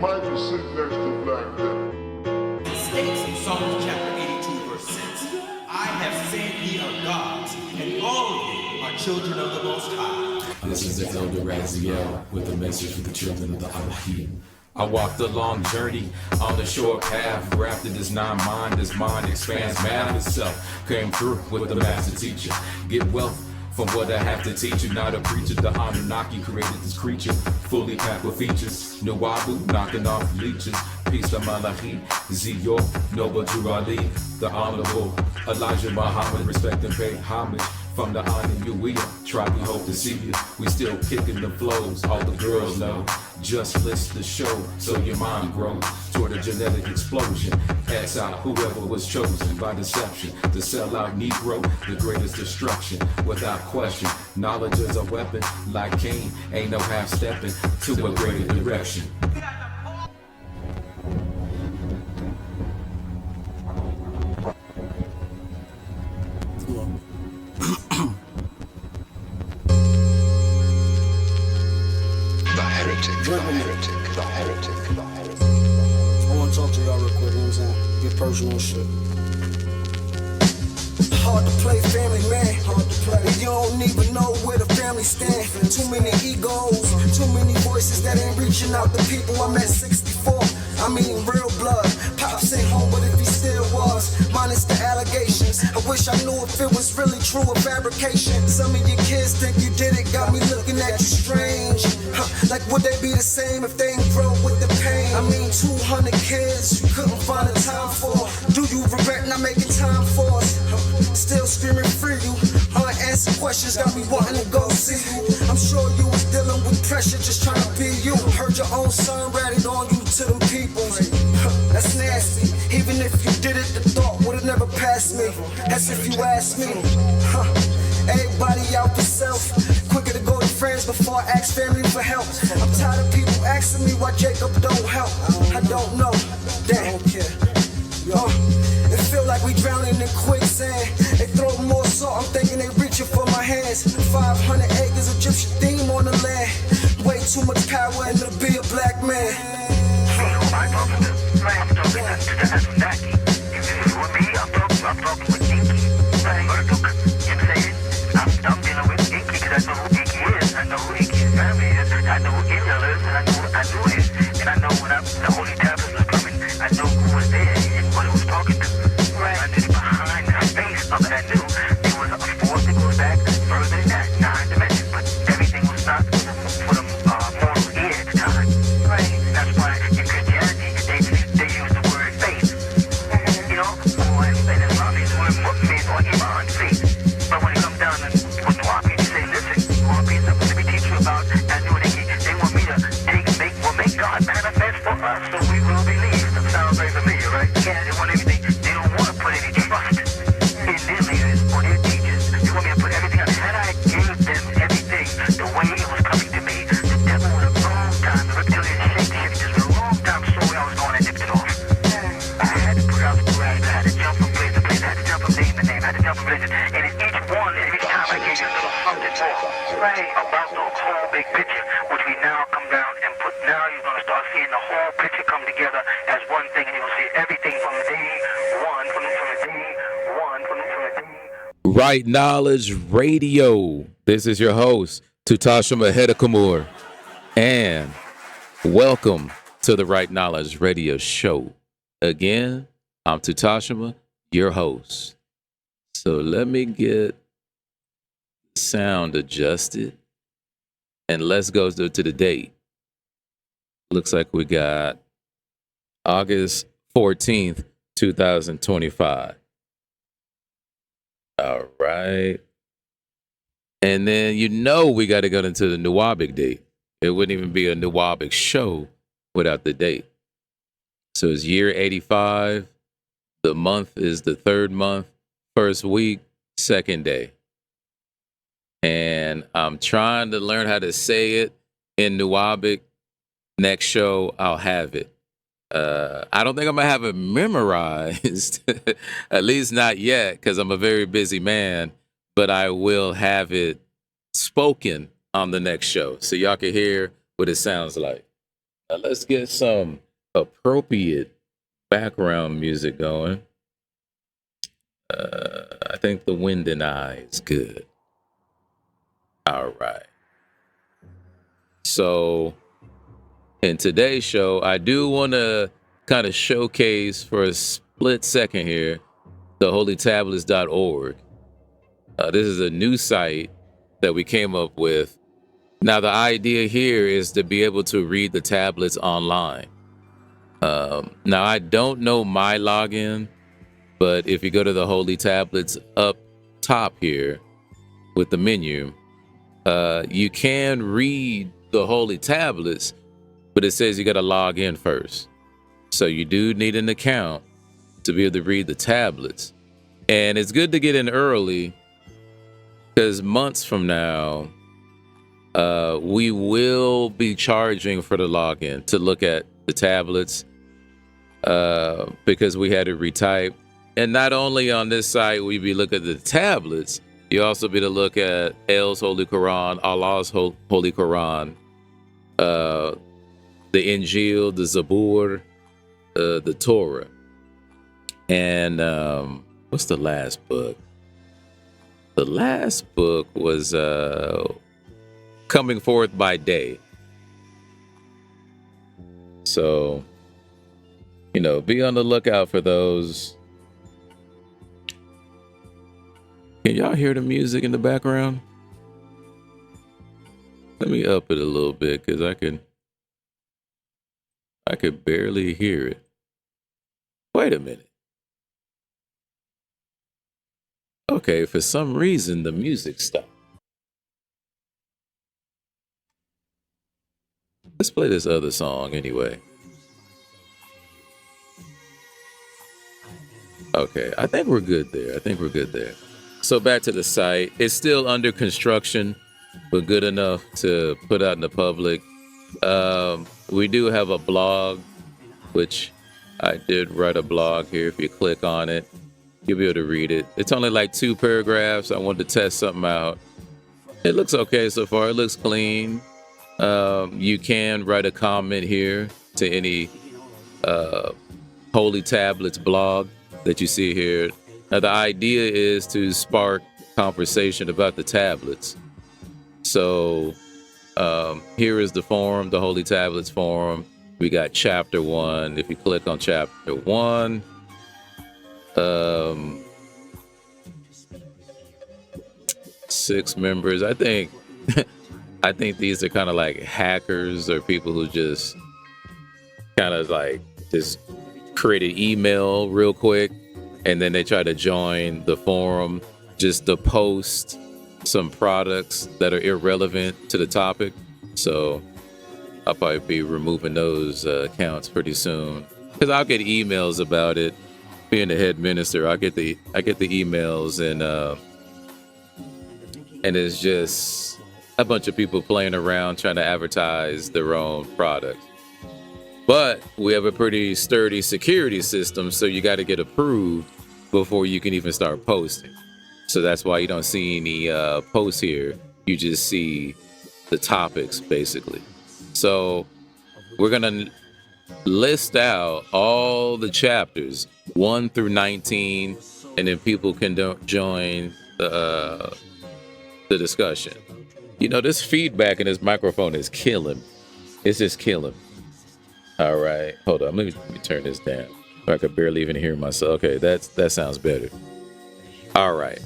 Might be sitting next to Black Pepper. It states in Psalms chapter 82, verse 6, I have said ye are gods, and all of you are children of the Most High. This is the Elder Raziel with a message for the children of the Elohim. I walked a long journey on the short path, wrapped in this non-mind, this mind expands, man itself came through with the master teacher. Get wealth from what I have to teach you, not a preacher. The Anunnaki created this creature, fully packed with features. Nuwabu knocking off leeches. Peace to Malachi, Ziyor, Noble Jurali, the Honorable Elijah Muhammad, respect and pay homage. From the Nuwabian tribe, we hope to see you. We still kicking the flows, all the girls know. Just list the show so your mind grows toward a genetic explosion. X out whoever was chosen by deception to sell out Negro, the greatest destruction. Without question, knowledge is a weapon. Like Cain, ain't no half stepping to a greater direction. I want to talk to y'all real quick, you know what I'm saying? Get personal and shit. Hard to play family, man. Hard to play. You don't even know where the family stand. Too many egos, too many voices that ain't reaching out to people. I'm at 64. I mean real blood. Pops ain't home, but if he still was, minus the allegations. I wish I knew if it was really true or fabrication. Some of your kids think you did it, got me looking at you strange. Like would they be the same if they ain't grow with the pain? I mean 200 kids you couldn't find a time for. Do you regret not making time for us? Still screaming free you. Unanswered questions got me wanting to go see you. I'm sure you was dealing with pressure just trying to be you. Heard your own son ratted on you to them people. That's nasty. Even if you did it, the thought would've never passed me. That's if you ask me. Everybody out for self. Quicker to go to friends before I ask family for help. I'm tired of people asking me why Jacob don't help. I don't know. Damn. It feel like we drowning in quicksand. They throw more salt, I'm thinking they reaching for my hands. 500 acres, Egyptian theme on the land. Way too much power and to be a black man. I'm talking to the Anunnaki. If it's with me, I'm talking with Inky. Murdoch, you know what I'm saying? I'm dealing with Inky because I know who Inky is. I know who Inky's family is. I know who Israel is, and I knew it. And I know when the Holy Tablets was coming, I know who was there and what it was talking to. I knew behind the space of it, I knew there was a force that goes back further than that 9 dimensions, but everything was not for the mortal ear at the time. That's why in Christianity, they use the word faith. You know, or in Islam, they use the word mu'min or iman, faith. But when it comes down to what Nuwabians, you say, listen, Nuwabians, I'm going to teach you about Anunnaki. They want me to make God manifest for us, so we will believe. That sounds very familiar, right? Yeah, they want everything. They don't want to put any trust in their leaders or their teachers. They want me to put everything on. Had I gave them everything the way it was coming to me, the devil would have long time, the reptilian shapeshifters for a long time saw where I was going and nipped it off. I had to put out the grass, I had to jump from place to place, I had to jump from name to name, I had to jump from religion. And in each one, and each time I gave you a little something more about the whole big picture, which we now come down and put. Now you're going to start seeing the whole picture come together as one thing, and you're going to see everything from day one, from the day one, from the day. Rit Nalej Radio. This is your host, Tutasha Moor, and welcome to the Rit Nalej Radio Show. Again, I'm Tutashima, your host. So let me get sound adjusted, and let's go to the date. Looks like we got August 14th, 2025. All right. And then we got to go into the Nuwabic date. It wouldn't even be a Nuwabic show without the date. So it's year 85. The month is the 3rd month, 1st week, 2nd day. And I'm trying to learn how to say it in Nuwabic. Next show, I'll have it. I don't think I'm going to have it memorized, at least not yet, because I'm a very busy man, but I will have it spoken on the next show so y'all can hear what it sounds like. Let's get some appropriate background music going. I think the wind and I is good. All right. So in today's show, I do want to kind of showcase for a split second here the holytablets.org. This is a new site that we came up with. Now, the idea here is to be able to read the tablets online. Now, I don't know my login, but if you go to the Holy Tablets up top here with the menu, you can read the Holy Tablets, but it says you got to log in first. So you do need an account to be able to read the tablets. And it's good to get in early because months from now, we will be charging for the login to look at the tablets because we had to retype. And not only on this site will you be looking at the tablets, you also be to look at El's Holy Quran, Allah's Holy Quran, the Injil, the Zabur, the Torah. And what's the last book? The last book was Coming Forth by Day. So, be on the lookout for those. Can y'all hear the music in the background? Let me up it a little bit because I could barely hear it. Wait a minute. Okay, for some reason the music stopped. Let's play this other song anyway. Okay, I think we're good there. So back to the site. It's still under construction, but good enough to put out in the public. We do have a blog, which I did write a blog here. If you click on it, you'll be able to read it. It's only like 2 paragraphs. I wanted to test something out. It looks okay so far. It looks clean. You can write a comment here to any Holy Tablets blog that you see here. Now, the idea is to spark conversation about the tablets. So here is the forum, the Holy Tablets forum. We got chapter 1. If you click on chapter 1, 6 members. I think these are kind of like hackers or people who just kind of like just create an email real quick and then they try to join the forum just to post some products that are irrelevant to the topic. So I'll probably be removing those accounts pretty soon because I'll get emails about it. Being the head minister, I get the emails and it's just a bunch of people playing around trying to advertise their own products. But we have a pretty sturdy security system, so you got to get approved before you can even start posting. So that's why you don't see any posts here. You just see the topics, basically. So we're going to list out all the chapters, 1 through 19, and then people can join the discussion. This feedback in this microphone is killing. It's just killing. All right, hold on. Let me turn this down. I could barely even hear myself. Okay, that sounds better. All right.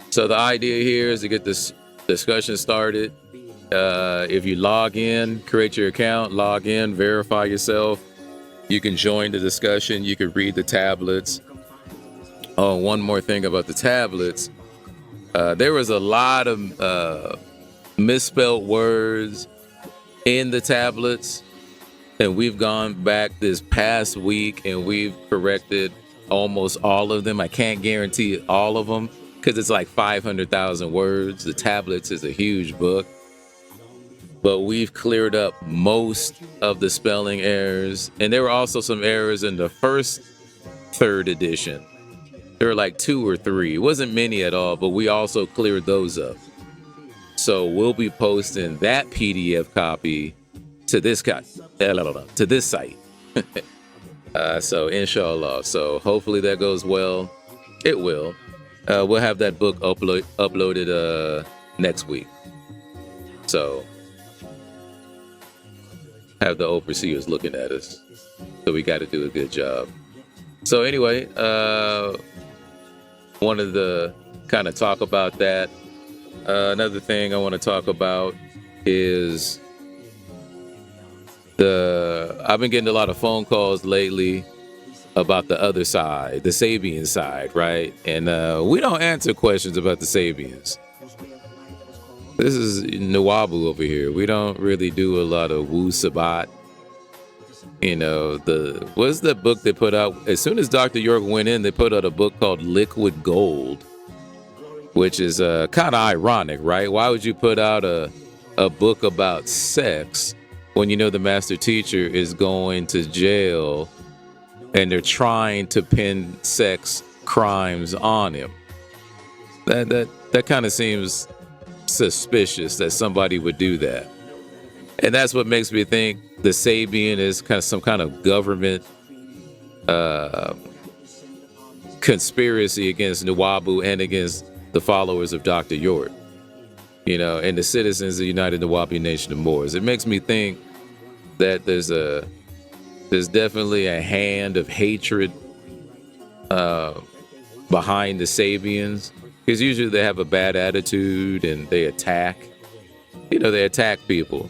So the idea here is to get this discussion started. If you log in, create your account, log in, verify yourself, you can join the discussion. You can read the tablets. Oh, one more thing about the tablets. There was a lot of misspelled words in the tablets. And we've gone back this past week and we've corrected almost all of them. I can't guarantee all of them because it's like 500,000 words. The tablets is a huge book. But we've cleared up most of the spelling errors. And there were also some errors in the first 3rd edition. There were like 2 or 3. It wasn't many at all, but we also cleared those up. So we'll be posting that PDF copy to this to this site. So inshallah. So hopefully that goes well. It will. We'll have that book uploaded next week. So have the overseers looking at us. So we got to do a good job. So anyway, wanted to kind of talk about that. Another thing I want to talk about is I've been getting a lot of phone calls lately about the other side, the Sabian side, right? And we don't answer questions about the Sabians. This is Nuwabu over here. We don't really do a lot of Wu Sabat. You know, what's the book they put out? As soon as Dr. York went in, they put out a book called Liquid Gold, which is kind of ironic, right? Why would you put out a book about sex when you know the master teacher is going to jail and they're trying to pin sex crimes on him? That kind of seems suspicious that somebody would do that. And that's what makes me think the Sabian is kind of some kind of government conspiracy against Nuwabu and against the followers of Dr. York, you know, and the citizens of the United Nuwabian Nation of Moors. It makes me think that there's definitely a hand of hatred behind the Sabians, because usually they have a bad attitude and they attack people.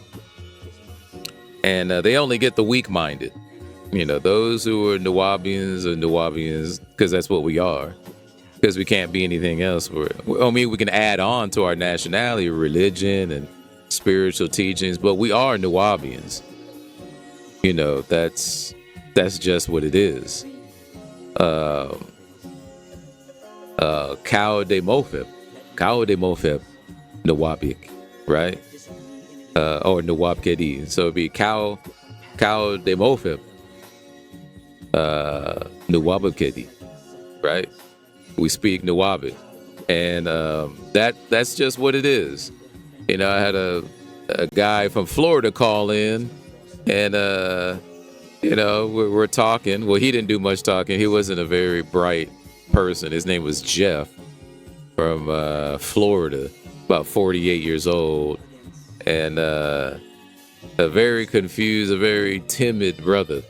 And they only get the weak-minded. You know, those who are Nuwabians, because that's what we are. Because we can't be anything else. We can add on to our nationality, religion, and spiritual teachings, but we are Nuwabians. You know, that's just what it is. Kao de Mofeb, Nuwabik, right? Or Nuwabkedi. So it'd be Kao de Mofeb, Nuwabkedi, right? We speak Nuwabic, and that's just what it is. You know, I had a guy from Florida call in, and you know, we're talking. Well, he didn't do much talking. He wasn't a very bright person. His name was Jeff from Florida, about 48 years old, and a very confused, a very timid brother,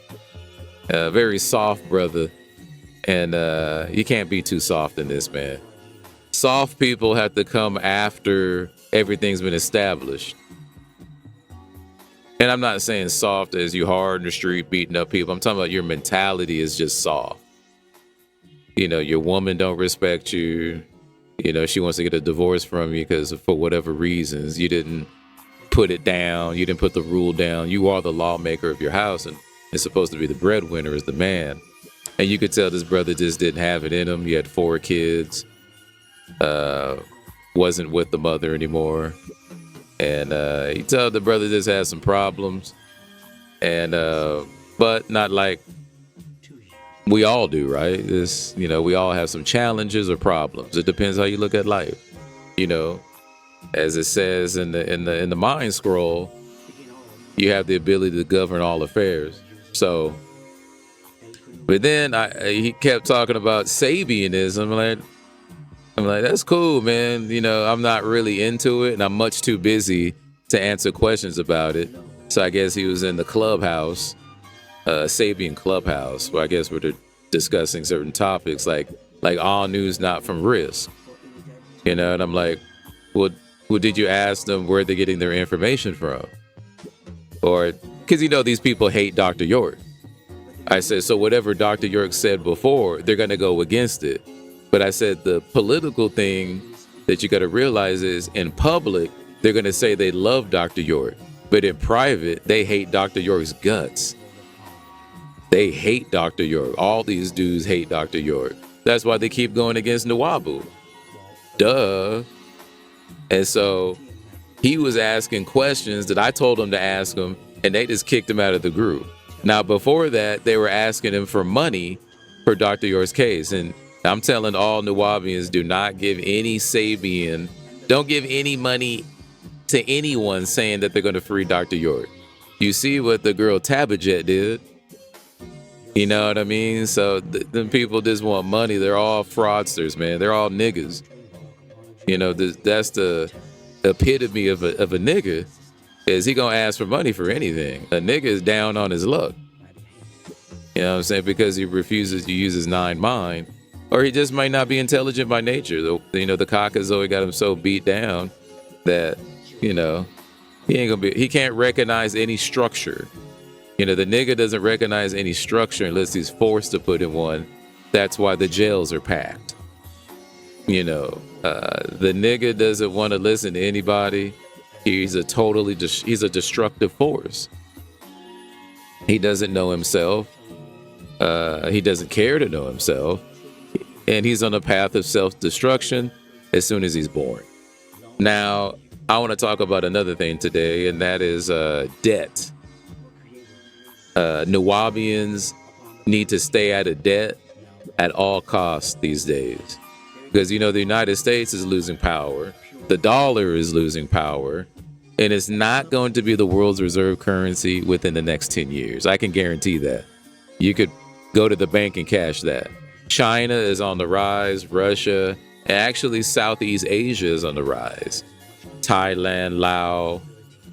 a very soft brother. And you can't be too soft in this, man. Soft people have to come after everything's been established. And I'm not saying soft as you hard in the street beating up people. I'm talking about your mentality is just soft. You know, your woman don't respect you. You know, she wants to get a divorce from you because for whatever reasons, you didn't put it down. You didn't put the rule down. You are the lawmaker of your house, and it's supposed to be the breadwinner as the man. And you could tell this brother just didn't have it in him. He had 4 kids, wasn't with the mother anymore. And you tell the brother just had some problems. And but not like we all do, right? This, you know, we all have some challenges or problems. It depends how you look at life. You know, as it says in the Mind Scroll, you have the ability to govern all affairs. So, but then he kept talking about Sabianism. I'm like, that's cool, man. You know, I'm not really into it, and I'm much too busy to answer questions about it. So I guess he was in the clubhouse, Sabian clubhouse, where I guess we're discussing certain topics, like all news not from Risk. You know, and I'm like, well, did you ask them where they're getting their information from? Or, because you know these people hate Dr. York. I said, so whatever Dr. York said before, they're going to go against it. But I said the political thing that you got to realize is in public, they're going to say they love Dr. York. But in private, they hate Dr. York's guts. They hate Dr. York. All these dudes hate Dr. York. That's why they keep going against Nuwabu. Duh. And so he was asking questions that I told him to ask him, and they just kicked him out of the group. Now, before that, they were asking him for money for Dr. York's case. And I'm telling all Nuwabians, do not give any Sabian, don't give any money to anyone saying that they're going to free Dr. York. You see what the girl Tabitha did. You know what I mean? So them people just want money. They're all fraudsters, man. They're all niggas. You know, that's the epitome of a nigga. Is he gonna ask for money for anything? A nigga is down on his luck. You know what I'm saying? Because he refuses to use his nine mind. Or he just might not be intelligent by nature. You know, the Caucasoid got him so beat down that, you know, he can't recognize any structure. You know, the nigga doesn't recognize any structure unless he's forced to put in one. That's why the jails are packed. You know, the nigga doesn't want to listen to anybody. He's a destructive force. He doesn't know himself. He doesn't care to know himself. And he's on a path of self-destruction as soon as he's born. Now, I want to talk about another thing today, and that is debt. Nuwabians need to stay out of debt at all costs these days. Because, you know, the United States is losing power. The dollar is losing power. And it's not going to be the world's reserve currency within the next 10 years. I can guarantee that. You could go to the bank and cash that. China is on the rise. Russia, and actually Southeast Asia is on the rise. Thailand, Laos,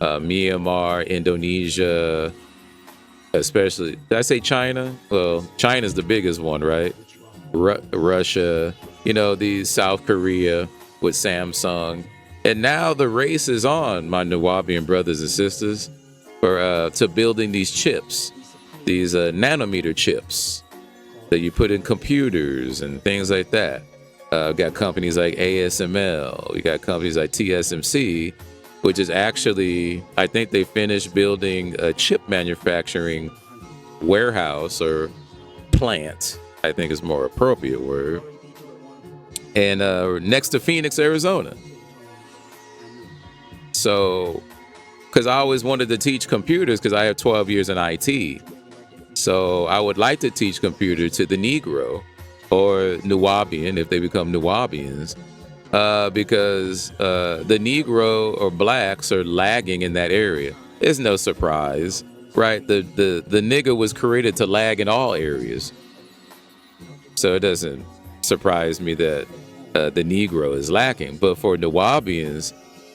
Myanmar, Indonesia, especially, did I say China? Well, China's the biggest one, right? Russia, you know, South Korea with Samsung. And now the race is on, my Nuwabian brothers and sisters, to building these chips, these nanometer chips that you put in computers and things like that. Got companies like ASML, we got companies like TSMC, which is actually, I think they finished building a chip manufacturing warehouse or plant, I think is more appropriate word, and next to Phoenix, Arizona. So, because I always wanted to teach computers because I have 12 years in IT. So I would like to teach computer to the Negro or Nuwabian if they become Nuwabians, because the Negro or blacks are lagging in that area. It's no surprise, right? The nigga was created to lag in all areas. So it doesn't surprise me that the Negro is lacking. But for Nuwabians,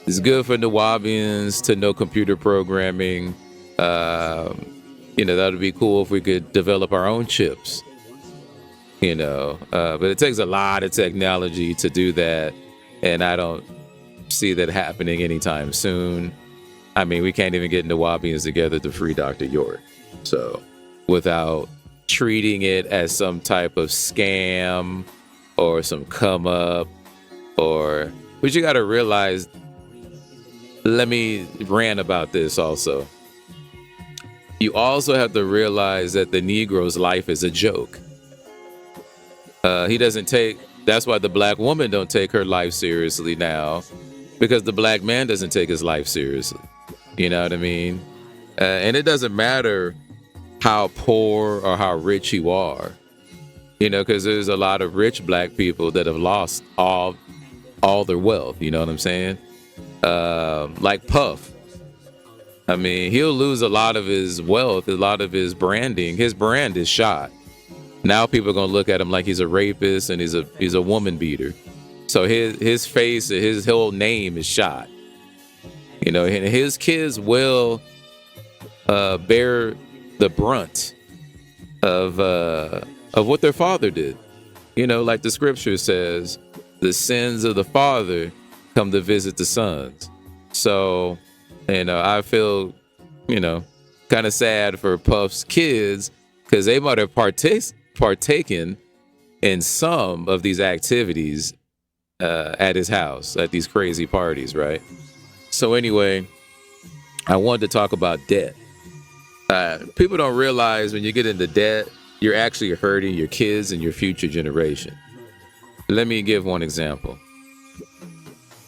it's good for Nuwabians to know computer programming. You know, that would be cool if we could develop our own chips. You know, but it takes a lot of technology to do that. And I don't see that happening anytime soon. I mean, we can't even get Nuwabians together to free Dr. York. So without treating it as some type of scam or some come up but you got to realize, let me rant about this also. You also have to realize that the Negro's life is a joke. That's why the black woman don't take her life seriously now, because the black man doesn't take his life seriously. You know what I mean? And it doesn't matter how poor or how rich you are, you know, because there's a lot of rich black people that have lost all their wealth. You know what I'm saying? Like Puff. I mean, he'll lose a lot of his wealth, a lot of his branding. His brand is shot. Now people are gonna look at him like he's a rapist and he's a woman beater. So his face, his whole name is shot. You know, and his kids will bear the brunt of what their father did. You know, like the scripture says, the sins of the father come to visit the sons. So, you know, I feel, you know, kind of sad for Puff's kids because they might have partaken in some of these activities at his house, at these crazy parties, right? So anyway, I wanted to talk about debt. People don't realize when you get into debt, you're actually hurting your kids and your future generation. Let me give one example.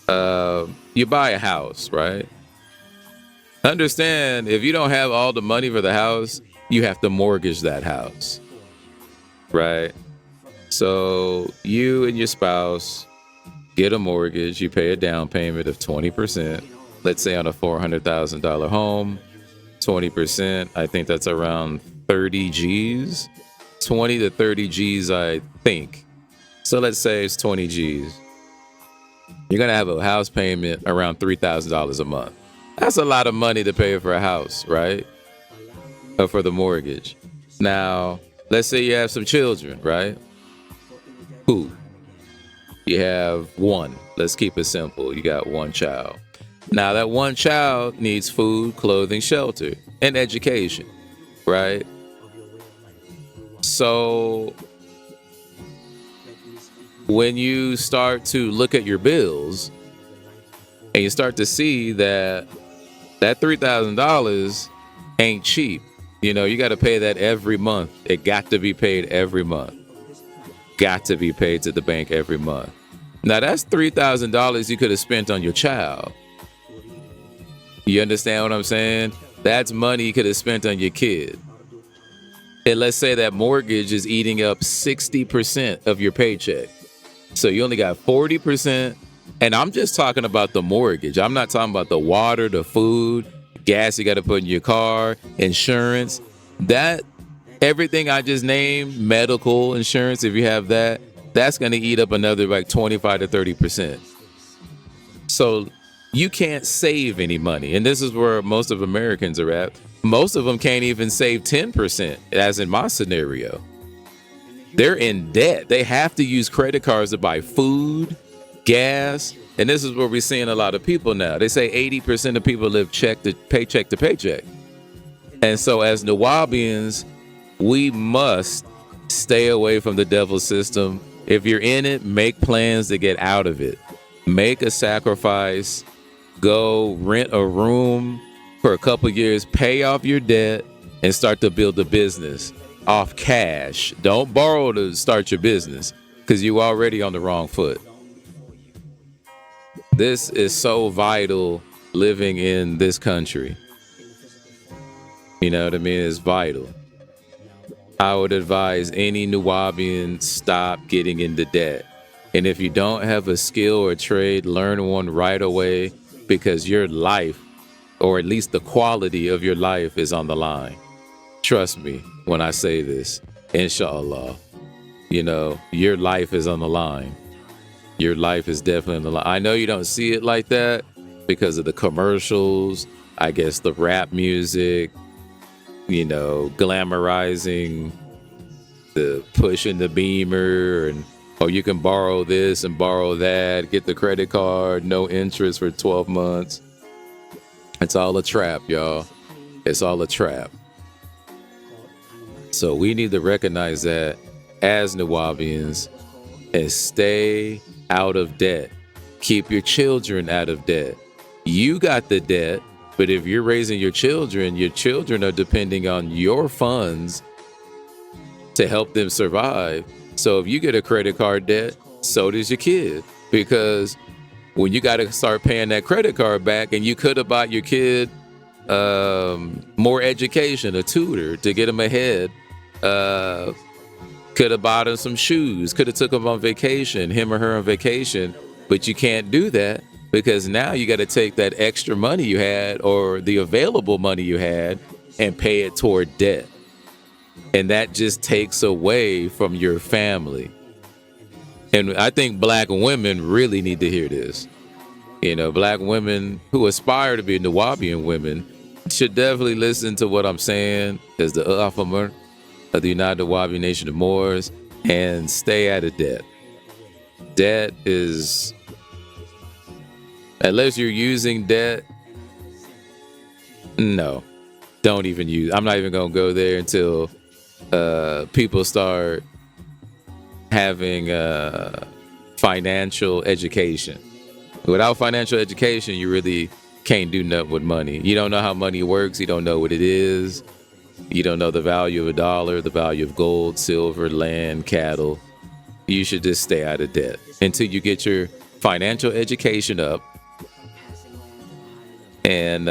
You buy a house, right? Understand, if you don't have all the money for the house, you have to mortgage that house, right? So you and your spouse get a mortgage. You pay a down payment of 20%, let's say on a $400,000 home. 20%. I think that's around 30 G's. 20 to 30 G's, I think. So let's say it's 20 G's. You're going to have a house payment around $3,000 a month. That's a lot of money to pay for a house, right? Or for the mortgage. Now, let's say you have some children, right? Who? You have one. Let's keep it simple. You got one child. Now, that one child needs food, clothing, shelter, and education, right? So when you start to look at your bills and you start to see that $3,000 ain't cheap, you know, you got to pay that every month. It got to be paid every month. Got to be paid to the bank every month. Now, that's $3,000 you could have spent on your child. You understand what I'm saying? That's money you could have spent on your kid. And let's say that mortgage is eating up 60% of your paycheck. So you only got 40%. And I'm just talking about the mortgage. I'm not talking about the water, the food, gas you got to put in your car, insurance. That, everything I just named, medical insurance, if you have that, that's going to eat up another like 25 to 30%. So you can't save any money. And this is where most of Americans are at. Most of them can't even save 10%, as in my scenario. They're in debt. They have to use credit cards to buy food, gas. And this is where we're seeing a lot of people now. They say 80% of people live paycheck to paycheck. And so as Nuwabians, we must stay away from the devil's system. If you're in it, make plans to get out of it. Make a sacrifice. Go rent a room for a couple years, pay off your debt, and start to build a business off cash. Don't borrow to start your business because you're already on the wrong foot. This is so vital living in this country. You know what I mean? It's vital. I would advise any Nuwabian stop getting into debt. And if you don't have a skill or trade, learn one right away, because your life, or at least the quality of your life, is on the line. Trust me when I say this, inshallah. You know, your life is on the line. Your life is definitely on the line. I know you don't see it like that because of the commercials, I guess the rap music, you know, glamorizing the pushing the Beamer, and or you can borrow this and borrow that, get the credit card, no interest for 12 months. It's all a trap, y'all. It's all a trap. So we need to recognize that as Nuwabians and stay out of debt. Keep your children out of debt. You got the debt, but if you're raising your children are depending on your funds to help them survive. So if you get a credit card debt, so does your kid. Because when you got to start paying that credit card back, and you could have bought your kid more education, a tutor to get them ahead, could have bought him some shoes, could have took him on vacation, him or her on vacation, but you can't do that because now you got to take that extra money you had or the available money you had and pay it toward debt. And that just takes away from your family. And I think black women really need to hear this. You know, black women who aspire to be Nuwabian women should definitely listen to what I'm saying as the Alphamur of the United Nuwabian Nation of Moors, and stay out of debt. Debt is, unless you're using debt, no, don't even use. I'm not even going to go there until people start having financial education. Without financial education, you really can't do nothing with money. You don't know how money works. You don't know what it is. You don't know the value of a dollar, the value of gold, silver, land, cattle. You should just stay out of debt until you get your financial education up. And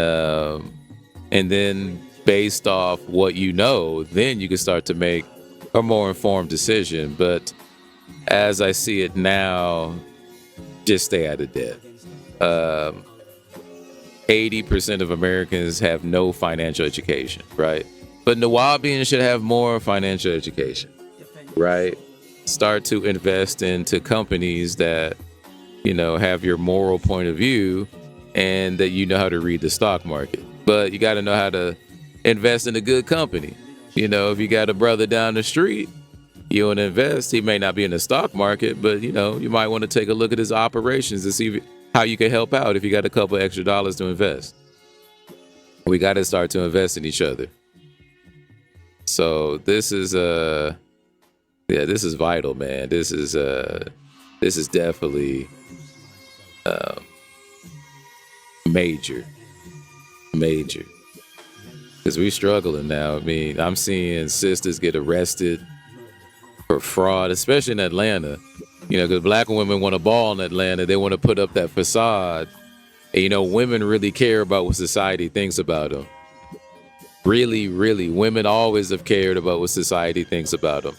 then based off what you know, then you can start to make a more informed decision. But as I see it now, just stay out of debt. 80% of Americans have no financial education, right? But Nuwabians should have more financial education, right? Start to invest into companies that, have your moral point of view and that you know how to read the stock market. But you got to know how to invest in a good company. If you got a brother down the street, you want to invest, he may not be in the stock market, but, you might want to take a look at his operations and see how you can help out if you got a couple extra dollars to invest. We got to start to invest in each other. So this is this is vital, man. This is definitely major, because we struggling now. I mean, I'm seeing sisters get arrested for fraud, especially in Atlanta. Because black women want to ball in Atlanta, they want to put up that facade. And, women really care about what society thinks about them. Really, really, women always have cared about what society thinks about them.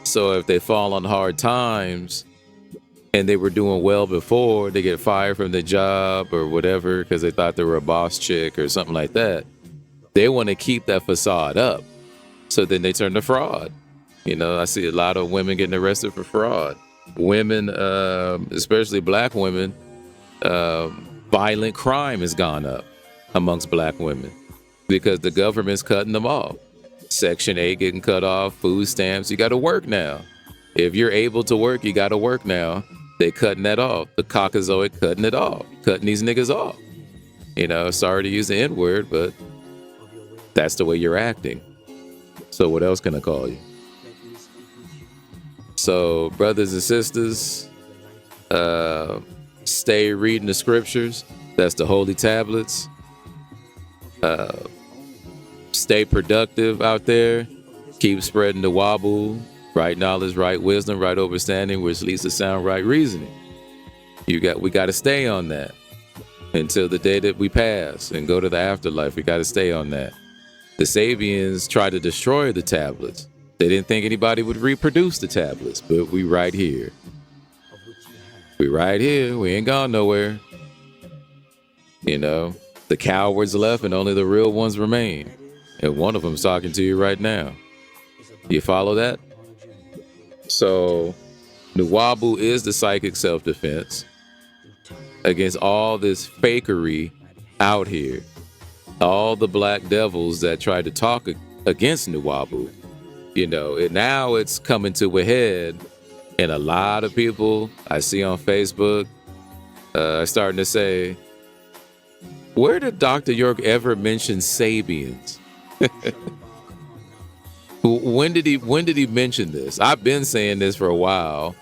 So if they fall on hard times and they were doing well before, they get fired from their job or whatever because they thought they were a boss chick or something like that, they want to keep that facade up. So then they turn to fraud. I see a lot of women getting arrested for fraud. Women, especially black women, violent crime has gone up amongst black women because the government's cutting them off. Section 8 getting cut off, food stamps, you got to work now. If you're able to work, you got to work now. They cutting that off. The Caucasoid cutting it off, cutting these niggas off. Sorry to use the N-word, but that's the way you're acting. So what else can I call you? So brothers and sisters, stay reading the scriptures. That's the holy tablets. Stay productive out there. Keep spreading the wabu, right knowledge, right wisdom, right understanding, which leads to sound right reasoning. We got to stay on that until the day that we pass and go to the afterlife. We got to stay on that. The Sabians tried to destroy the tablets. They didn't think anybody would reproduce the tablets, but we right here. We right here. We ain't gone nowhere. The cowards left and only the real ones remain. And one of them's talking to you right now. You follow that? So Nuwabu is the psychic self-defense against all this fakery out here. All the black devils that tried to talk against Nuwabu. And now it's coming to a head, and a lot of people I see on Facebook are starting to say, where did Dr. York ever mention Sabians? When did he mention this? I've been saying this for a while,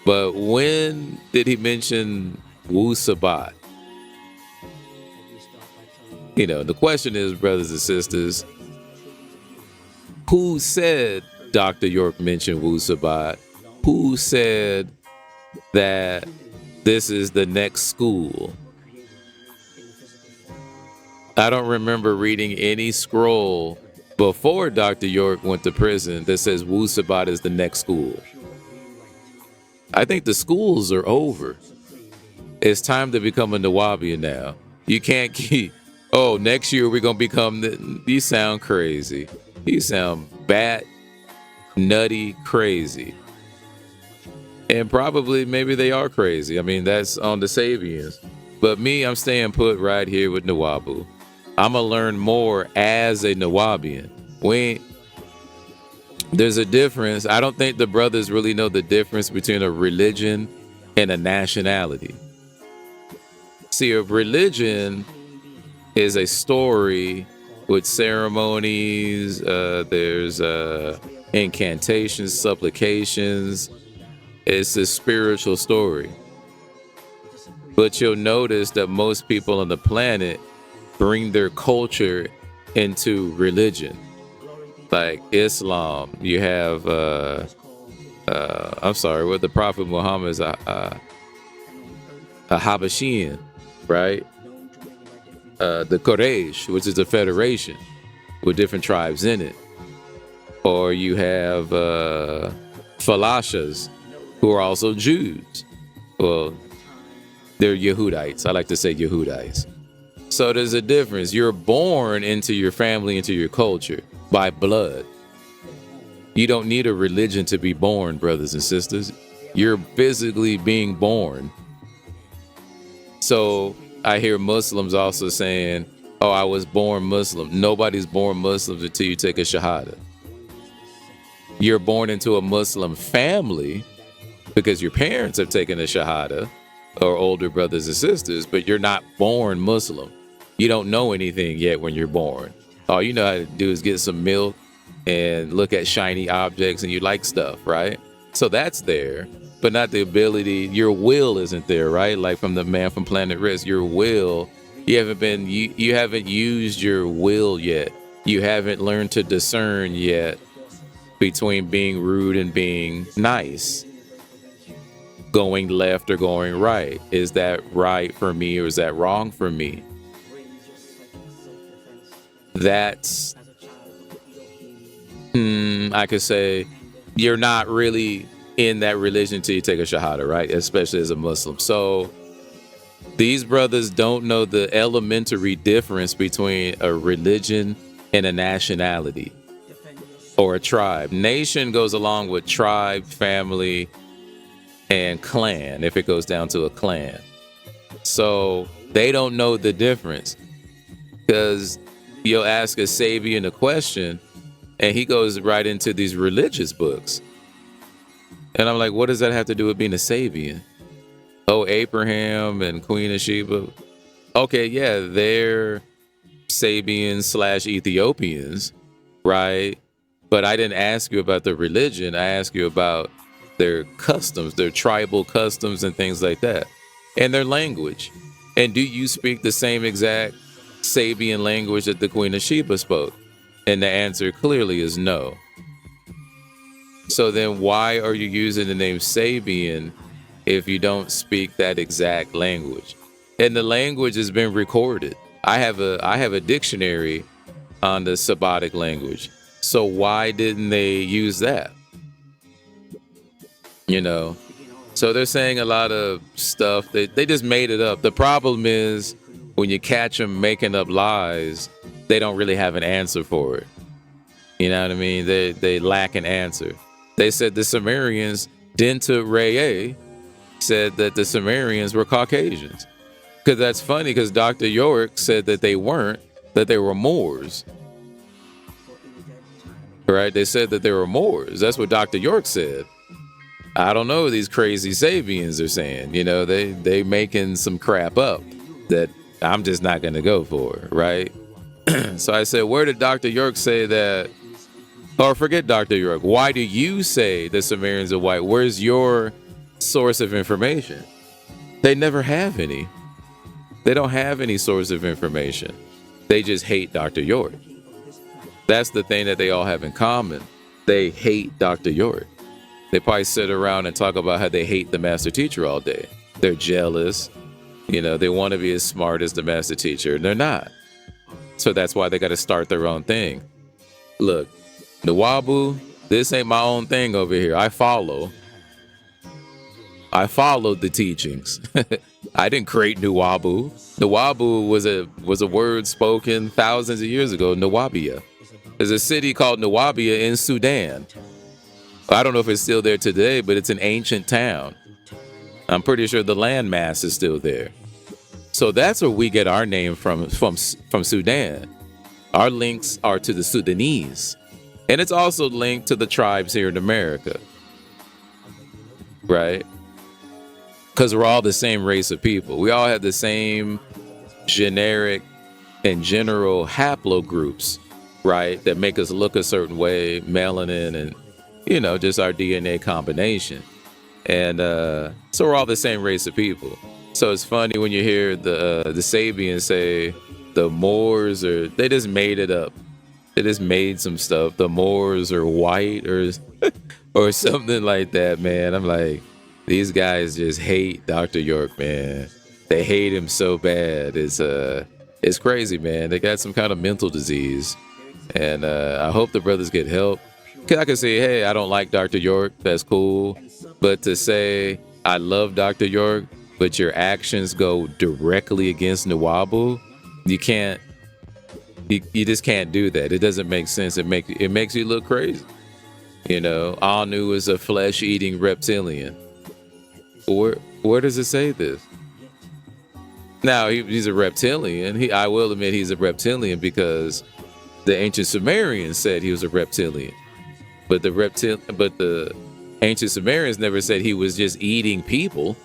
but when did he mention Wu Sabat? The question is, brothers and sisters, who said Dr. York mentioned Wu Sabat? Who said that this is the next school? I don't remember reading any scroll before Dr. York went to prison that says Wu Sabat is the next school. I think the schools are over. It's time to become a Nuwabian now. You can't keep, next year we're going to become, you sound crazy. You sound bat, nutty, crazy. And probably maybe they are crazy. I mean, that's on the Sabians. But me, I'm staying put right here with Nuwabu. I'm going to learn more as a Nuwabian. There's a difference. I don't think the brothers really know the difference between a religion and a nationality. See, a religion is a story with ceremonies, there's incantations, supplications. It's a spiritual story. But you'll notice that most people on the planet bring their culture into religion. Like Islam, you have, with the Prophet Muhammad is a Habashian, right? The Quraysh, which is a federation with different tribes in it. Or you have Falashas, who are also Jews. Well, they're Yehudites. I like to say Yehudites. So there's a difference. You're born into your family, into your culture by blood. You don't need a religion to be born, brothers and sisters. You're physically being born. So I hear Muslims also saying, oh, I was born Muslim. Nobody's born Muslims until you take a shahada. You're born into a Muslim family because your parents have taken a shahada, or older brothers and sisters, but you're not born Muslim. You don't know anything yet when you're born. All you know how to do is get some milk and look at shiny objects, and you like stuff, right? So that's there, but not the ability. Your will isn't there, right? Like from the man from Planet Risk, your will, you haven't used your will yet. You haven't learned to discern yet between being rude and being nice, going left or going right. Is that right for me, or is that wrong for me? That's, I could say, you're not really in that religion till you take a shahada, right? Especially as a Muslim. So these brothers don't know the elementary difference between a religion and a nationality or a tribe. Nation goes along with tribe, family, and clan, if it goes down to a clan. So they don't know the difference, because you'll ask a Sabian a question and he goes right into these religious books. And I'm like, what does that have to do with being a Sabian? Oh, Abraham and Queen of Sheba. Okay, yeah, they're Sabians / Ethiopians, right? But I didn't ask you about the religion. I asked you about their customs, their tribal customs and things like that, and their language. And do you speak the same exact Sabian language that the Queen of Sheba spoke? And the answer clearly is no. So then why are you using the name Sabian if you don't speak that exact language? And the language has been recorded. I have a dictionary on the Sabbatic language. So why didn't they use that? You know, so they're saying a lot of stuff that they just made it up. The problem is when you catch them making up lies, they don't really have an answer for it. You know what I mean? They lack an answer. They said the Sumerians, Dinta Reye, said that the Sumerians were Caucasians. Because that's funny, because Dr. York said that they weren't, that they were Moors. Right? They said that they were Moors. That's what Dr. York said. I don't know what these crazy Sabians are saying. You know, they making some crap up that I'm just not going to go for, right? So I said, where did Dr. York say that? Or forget Dr. York. Why do you say the Sumerians are white? Where's your source of information? They never have any. They don't have any source of information. They just hate Dr. York. That's the thing that they all have in common. They hate Dr. York. They probably sit around and talk about how they hate the master teacher all day. They're jealous. You know, they want to be as smart as the master teacher, and they're not. So that's why they got to start their own thing. Look, Nuwabu, this ain't my own thing over here. I followed the teachings. I didn't create Nuwabu. Nuwabu was a word spoken thousands of years ago. Nuwabia. There's a city called Nuwabia in Sudan. I don't know if it's still there today, but it's an ancient town. I'm pretty sure the landmass is still there. So that's where we get our name from Sudan. Our links are to the Sudanese. And it's also linked to the tribes here in America. Right? Because we're all the same race of people. We all have the same generic and general haplogroups, right? That make us look a certain way, melanin and, you know, just our DNA combination. And so we're all the same race of people. So it's funny when you hear the Sabians say the Moors they just made it up. They just made some stuff. The Moors are white or something like that, man. I'm like, these guys just hate Dr. York, man. They hate him so bad. It's crazy, man. They got some kind of mental disease. And I hope the brothers get help. I can say, hey, I don't like Dr. York. That's cool. But to say, I love Dr. York, but your actions go directly against Nuwabu, You can't. You just can't do that. It doesn't make sense. It makes you look crazy. You know, Anu is a flesh-eating reptilian. Where does it say this? Now he's a reptilian. I will admit he's a reptilian because the ancient Sumerians said he was a reptilian, but the ancient Sumerians never said he was just eating people.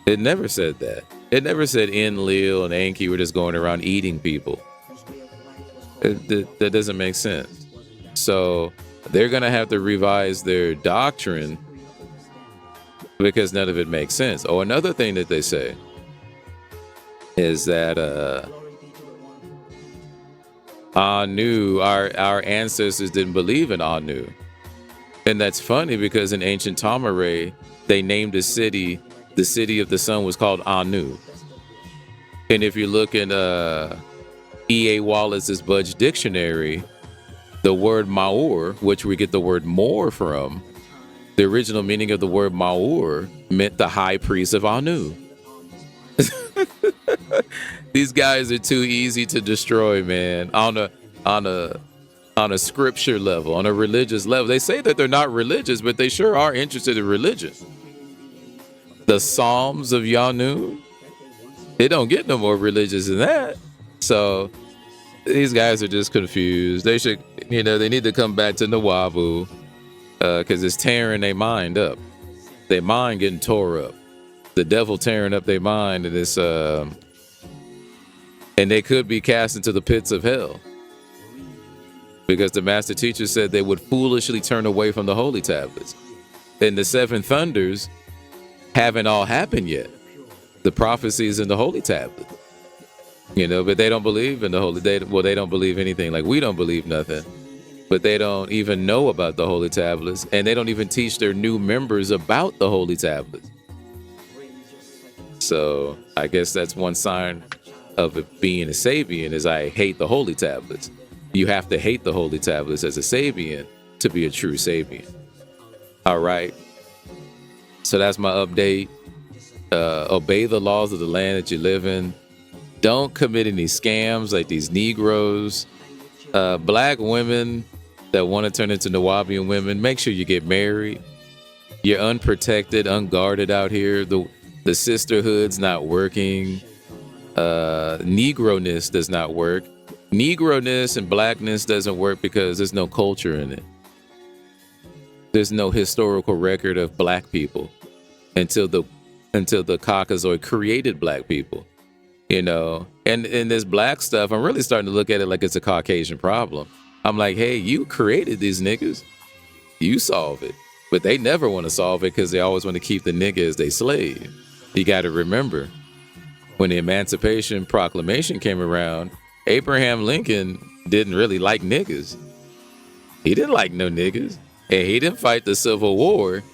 It never said that. It never said Enlil and Enki were just going around eating people. That doesn't make sense. So they're going to have to revise their doctrine because none of it makes sense. Oh, another thing that they say is that Anu, our ancestors didn't believe in Anu. And that's funny because in ancient Tamaray, they named the city of the sun was called Anu. And if you look in E.A. Wallace's Budge Dictionary, the word Moor, which we get the word Moor from, the original meaning of the word Moor meant the high priest of Anu. These guys are too easy to destroy, man. On a scripture level, on a religious level. They say that they're not religious, but they sure are interested in religion. The Psalms of Yanu, it don't get no more religious than that. So these guys are just confused. They should, they need to come back to Nuwabu because it's tearing their mind up. Their mind getting tore up. The devil tearing up their mind, and it's and they could be cast into the pits of hell because the master teacher said they would foolishly turn away from the holy tablets. And the seven thunders haven't all happened yet. The prophecies in the holy tablet, but they don't believe in the holy. They don't believe anything. Like we don't believe nothing, but they don't even know about the holy tablets, and they don't even teach their new members about the holy tablets. So I guess that's one sign of it being a Sabian is I hate the holy tablets. You have to hate the holy tablets as a Sabian to be a true Sabian. All right. So that's my update. Obey the laws of the land that you live in. Don't commit any scams like these Negroes. Black women that want to turn into Nuwabian women, make sure you get married. You're unprotected, unguarded out here. The sisterhood's not working. Negroness does not work. Negroness and blackness doesn't work because there's no culture in it. There's no historical record of black people until the Caucasoid created black people, and this black stuff, I'm really starting to look at it like it's a Caucasian problem. I'm like, hey, you created these niggas, you solve it, but they never want to solve it because they always want to keep the nigga as their slave. You got to remember, when the Emancipation Proclamation came around, Abraham Lincoln didn't really like niggas. He didn't like no niggas. And he didn't fight the Civil War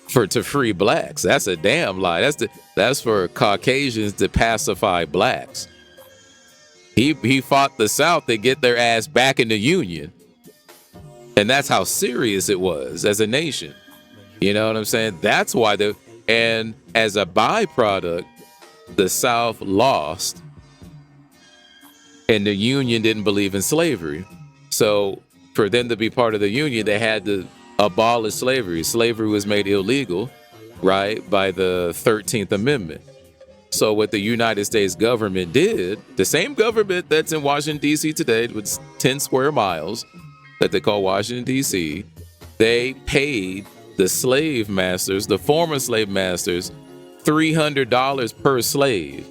to free blacks. That's a damn lie. That's for Caucasians to pacify blacks. He fought the South to get their ass back in the Union. And that's how serious it was as a nation. You know what I'm saying? That's why and as a byproduct, the South lost and the Union didn't believe in slavery. So for them to be part of the Union, they had to abolish slavery. Slavery was made illegal, right, by the 13th Amendment. So what the United States government did, the same government that's in Washington, D.C. today with 10 square miles that they call Washington, D.C., they paid the slave masters, the former slave masters, $300 per slave.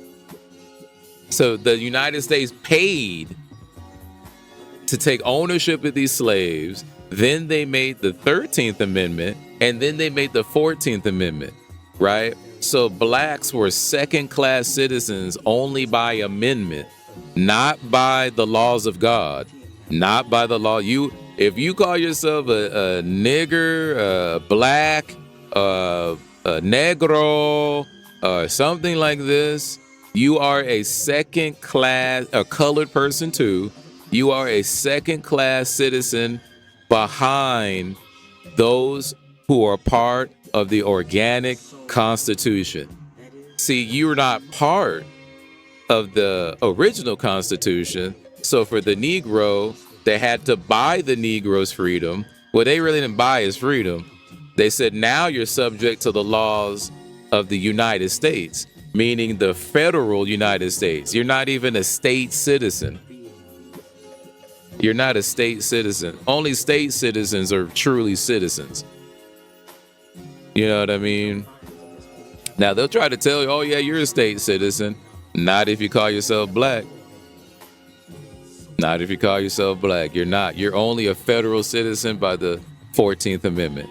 So the United States paid to take ownership of these slaves. Then they made the 13th Amendment, and then they made the 14th Amendment, right? So blacks were second-class citizens only by amendment, not by the laws of God, not by the law. If you call yourself a nigger, a black, a negro, or something like this, you are a second-class, a colored person too. You are a second-class citizen behind those who are part of the organic constitution. See, you're not part of the original Constitution. So for the Negro, they had to buy the Negro's freedom. Well, they really didn't buy his freedom. They said, now you're subject to the laws of the United States, meaning the federal United States. You're not even a state citizen. You're not a state citizen. Only state citizens are truly citizens. You know what I mean? Now, they'll try to tell you, oh, yeah, you're a state citizen. Not if you call yourself black. Not if you call yourself black. You're not. You're only a federal citizen by the 14th Amendment.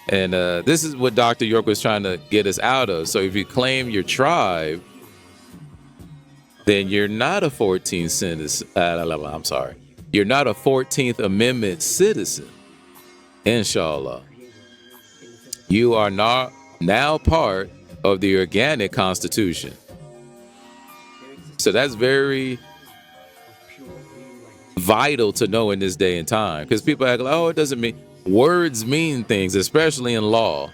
And this is what Dr. York was trying to get us out of. So if you claim your tribe, then you're not a 14th citizen. I'm sorry. You're not a 14th Amendment citizen. Inshallah. You are not now part of the organic Constitution. So that's very vital to know in this day and time, because people act like, oh, it doesn't mean. Words mean things, especially in law.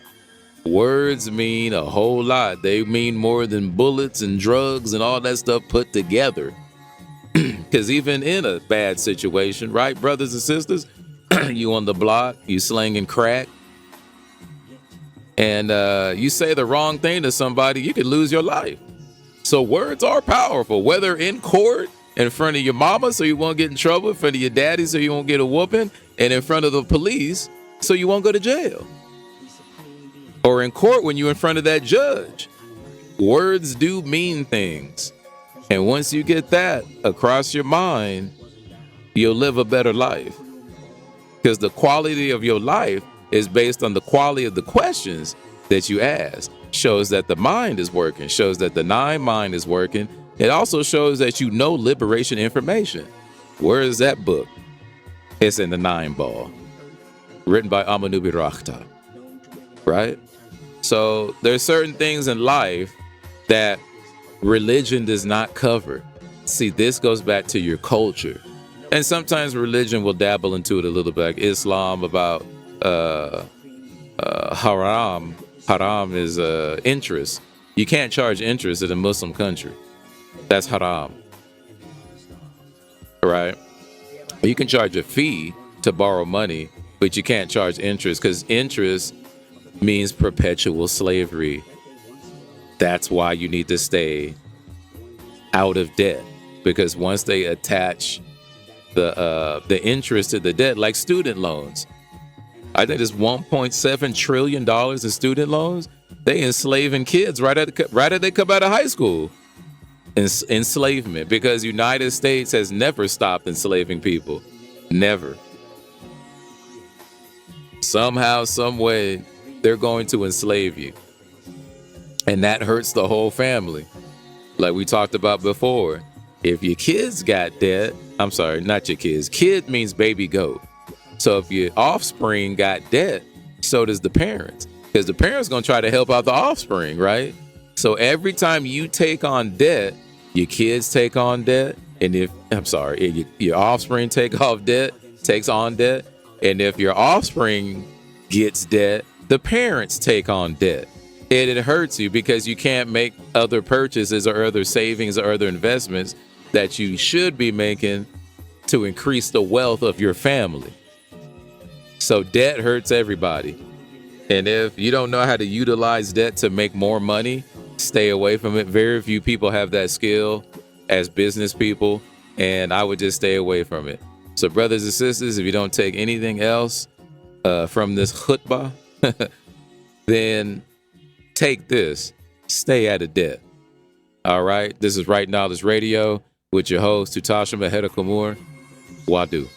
Words mean a whole lot. They mean more than bullets and drugs and all that stuff put together. Because even in a bad situation, right, brothers and sisters, you on the block, you slinging crack, and you say the wrong thing to somebody, you could lose your life. So words are powerful, whether in court, in front of your mama so you won't get in trouble, in front of your daddy so you won't get a whooping, and in front of the police so you won't go to jail. Or in court when you're in front of that judge. Words do mean things. And once you get that across your mind, you'll live a better life. Because the quality of your life is based on the quality of the questions that you ask. Shows that the mind is working, shows that the nine mind is working. It also shows that you know liberation information. Where is that book? It's in the 9 Ball, written by Amanubi Rakhta, right? So there's certain things in life that religion does not cover. See, this goes back to your culture. And sometimes religion will dabble into it a little bit, like Islam about haram. Haram is interest. You can't charge interest in a Muslim country. That's haram, right? You can charge a fee to borrow money, but you can't charge interest, because interest means perpetual slavery. That's why you need to stay out of debt, because once they attach the interest to the debt, like student loans, I think it's $1.7 trillion in student loans. They enslaving kids right as they come out of high school. Enslavement, because United States has never stopped enslaving people. Never. Somehow, some way, they're going to enslave you. And that hurts the whole family. Like we talked about before. If your kids got debt, I'm sorry, not your kids. Kid means baby goat. So if your offspring got debt, so does the parents. Because the parents going to try to help out the offspring, right? So every time you take on debt, your kids take on debt. And if your offspring takes on debt. And if your offspring gets debt, the parents take on debt. And it hurts you because you can't make other purchases or other savings or other investments that you should be making to increase the wealth of your family. So debt hurts everybody. And if you don't know how to utilize debt to make more money, stay away from it. Very few people have that skill as business people, and I would just stay away from it. So brothers and sisters, if you don't take anything else from this khutbah, then take this. Stay out of debt. All right? This is Right Knowledge Radio with your host, Tutasha Maheda Moor. Wadu.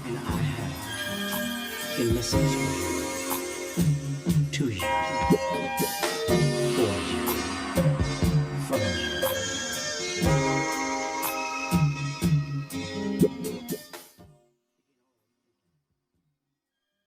And I have a message for you.